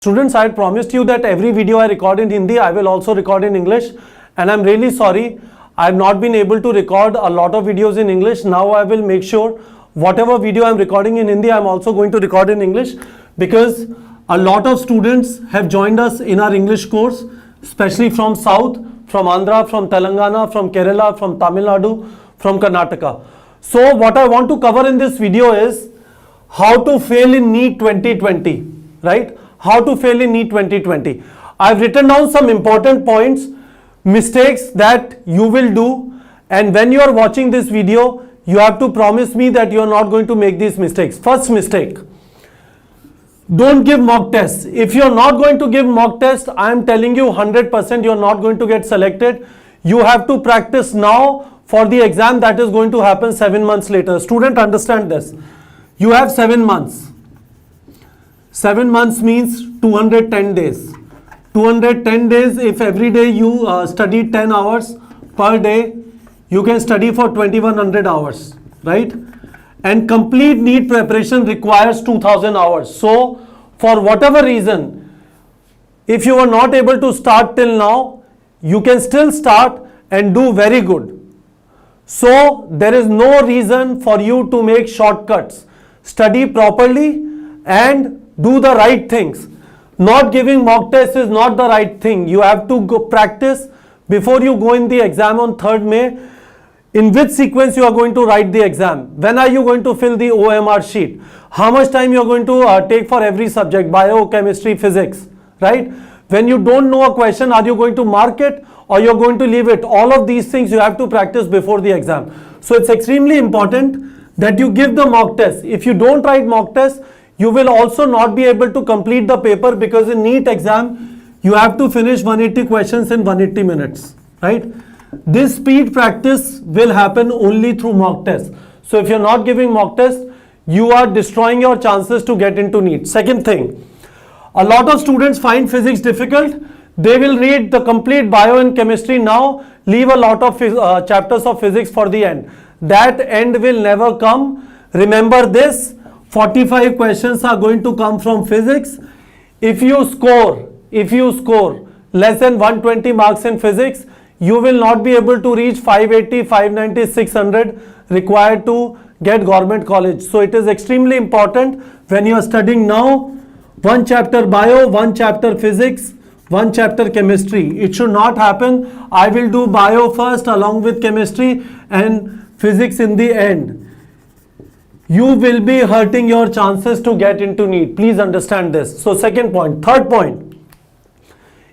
Students, I had promised you that every video I record in Hindi, I will also record in English, and I'm really sorry I have not been able to record a lot of videos in English. Now I will make sure whatever video I'm recording in Hindi, I'm also going to record in English, because a lot of students have joined us in our English course, especially from South, from Andhra, from Telangana, from Kerala, from Tamil Nadu, from Karnataka. So what I want to cover in this video is how to fail in NEET 2020, right? How to fail in NEET 2020. I've written down some important points, mistakes that you will do, and when you are watching this video, you have to promise me that you are not going to make these mistakes. First mistake, don't give mock tests. If you are not going to give mock tests, I am telling you 100% you are not going to get selected. You have to practice now for the exam that is going to happen 7 months later. Student, understand this. You have 7 months. 7 months means 210 days. 210 days, if every day you study 10 hours per day, you can study for 2100 hours, right? And complete NEET preparation requires 2000 hours. So for whatever reason, if you are not able to start till now, you can still start and do very good. So there is no reason for you to make shortcuts. Study properly and do the right things. Not giving mock tests is not the right thing. You have to go practice before you go in the exam on 3rd May. In which sequence you are going to write the exam? When are you going to fill the OMR sheet? How much time you are going to take for every subject, bio, chemistry, physics, right? When you don't know a question, are you going to mark it or you're going to leave it? All of these things you have to practice before the exam. So it's extremely important that you give the mock test. If you don't write mock test, you will also not be able to complete the paper, because in NEET exam, you have to finish 180 questions in 180 minutes, right? This speed practice will happen only through mock tests. So if you're not giving mock tests, you are destroying your chances to get into NEET. Second thing, a lot of students find physics difficult. They will read the complete bio and chemistry now, leave a lot of chapters of physics for the end. That end will never come. Remember this, 45 questions are going to come from physics. If you score less than 120 marks in physics, you will not be able to reach 580, 590, 600 required to get government college. So it is extremely important when you are studying now, 1 chapter bio, 1 chapter physics, 1 chapter chemistry. It should not happen, I will do bio first along with chemistry and physics in the end. You will be hurting your chances to get into NEET. Please understand this. So second point. Third point,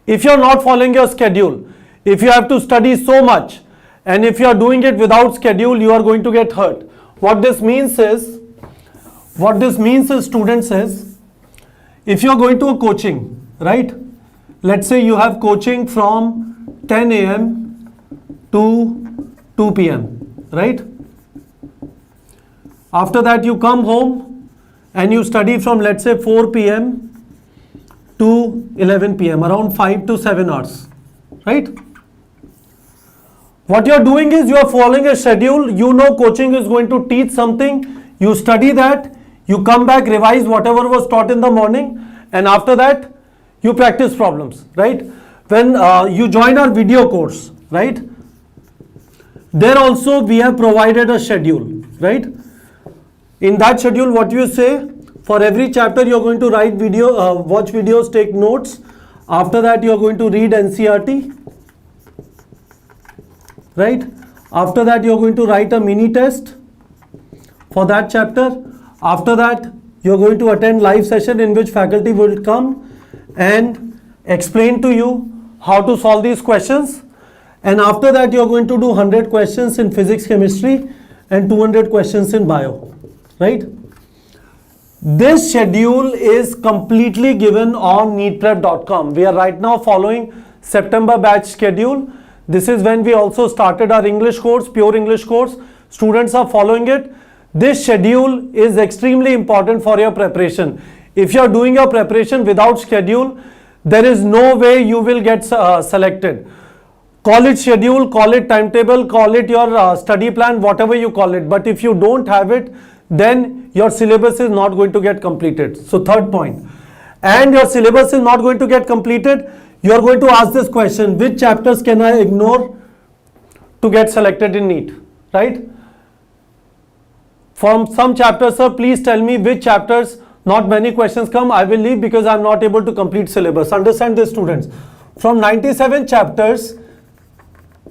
if you are not following your schedule, if you have to study so much and if you are doing it without schedule, you are going to get hurt. What this means is, students, is if you are going to a coaching, right? Let's say you have coaching from 10 a.m. to 2 p.m., right? After that you come home and you study from, let's say, 4 p.m. to 11 p.m., around 5 to 7 hours, right? What you are doing is you are following a schedule. You know coaching is going to teach something. You study that. You come back, revise whatever was taught in the morning, and after that you practice problems, right? When you join our video course, right? There also we have provided a schedule, right? In that schedule, what you say, for every chapter you are going to write video, watch videos, take notes. After that you are going to read NCERT, right? After that you are going to write a mini test for that chapter. After that you are going to attend live session in which faculty will come and explain to you how to solve these questions. And after that you are going to do 100 questions in physics, chemistry and 200 questions in bio, right? This schedule is completely given on neetprep.com. We are right now following September batch schedule. This is when we also started our English course, pure English course. Students are following it. This schedule is extremely important for your preparation. If you are doing your preparation without schedule, there is no way you will get selected. Call it schedule, call it timetable, call it your study plan, whatever you call it. But if you don't have it, then your syllabus is not going to get completed. So third point, and your syllabus is not going to get completed, you are going to ask this question: which chapters can I ignore to get selected in NEET, right? From some chapters, sir, please tell me which chapters. Not many questions come. I will leave because I am not able to complete syllabus. Understand this, students. From 97 chapters,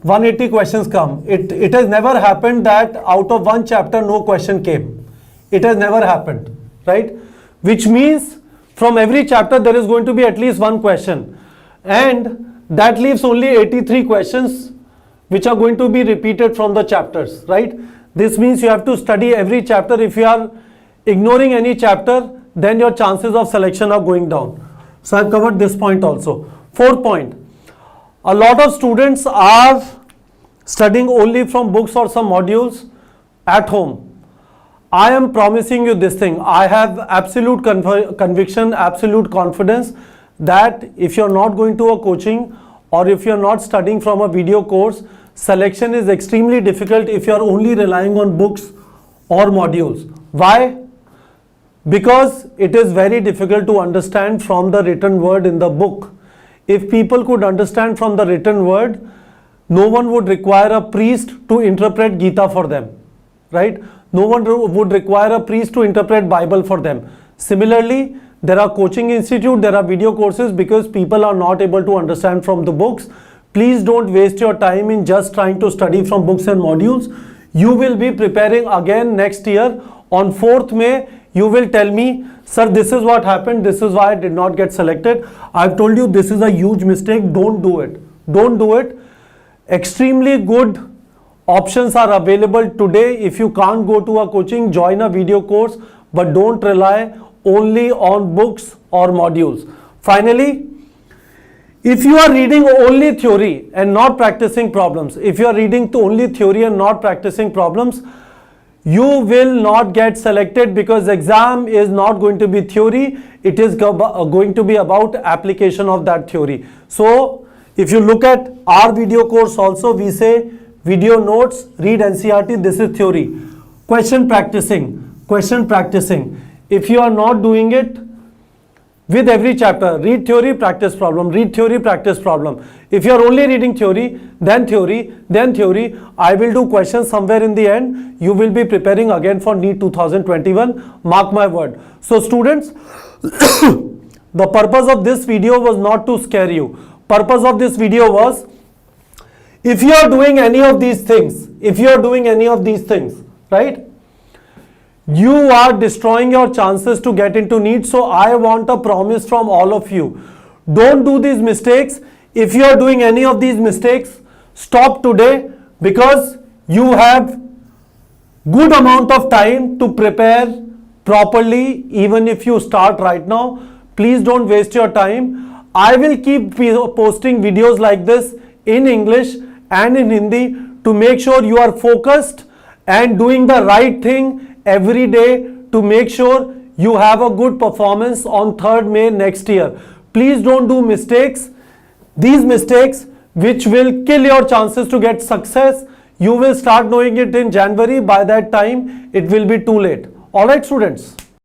180 questions come. It has never happened that out of one chapter no question came. It has never happened, right? Which means from every chapter there is going to be at least one question, and that leaves only 83 questions which are going to be repeated from the chapters, right? This means you have to study every chapter. If you are ignoring any chapter, then your chances of selection are going down. So I've covered this point also. Fourth point, a lot of students are studying only from books or some modules at home. I am promising you this thing. I have absolute conviction, absolute confidence that if you're not going to a coaching or if you're not studying from a video course, selection is extremely difficult if you're only relying on books or modules. Why? Because it is very difficult to understand from the written word in the book. If people could understand from the written word, no one would require a priest to interpret Gita for them, right? No one would require a priest to interpret Bible for them. Similarly, there are coaching institutes, there are video courses because people are not able to understand from the books. Please don't waste your time in just trying to study from books and modules. You will be preparing again next year. On 4th May, you will tell me, sir, this is what happened, this is why I did not get selected. I've told you this is a huge mistake. Don't do it. Don't do it. Extremely good options are available today. If you can't go to a coaching, join a video course, but don't rely only on books or modules. Finally, if you are reading only theory and not practicing problems, if you are reading only theory and not practicing problems, you will not get selected because exam is not going to be theory. It is going to be about application of that theory. So if you look at our video course also, we say video notes, read NCERT, this is theory. Question practicing, question practicing. If you are not doing it with every chapter, read theory, practice problem, read theory, practice problem. If you are only reading theory, then theory, then theory, I will do questions somewhere in the end. You will be preparing again for NEET 2021. Mark my word. So students, the purpose of this video was not to scare you. Purpose of this video was, if you are doing any of these things, right, you are destroying your chances to get into NEET. So I want a promise from all of you. Don't do these mistakes. If you are doing any of these mistakes, stop today because you have good amount of time to prepare properly. Even if you start right now, please don't waste your time. I will keep posting videos like this in English and in Hindi to make sure you are focused and doing the right thing every day to make sure you have a good performance on 3rd May next year. Please don't do mistakes. These mistakes which will kill your chances to get success. You will start knowing it in January. By that time, it will be too late. All right, students.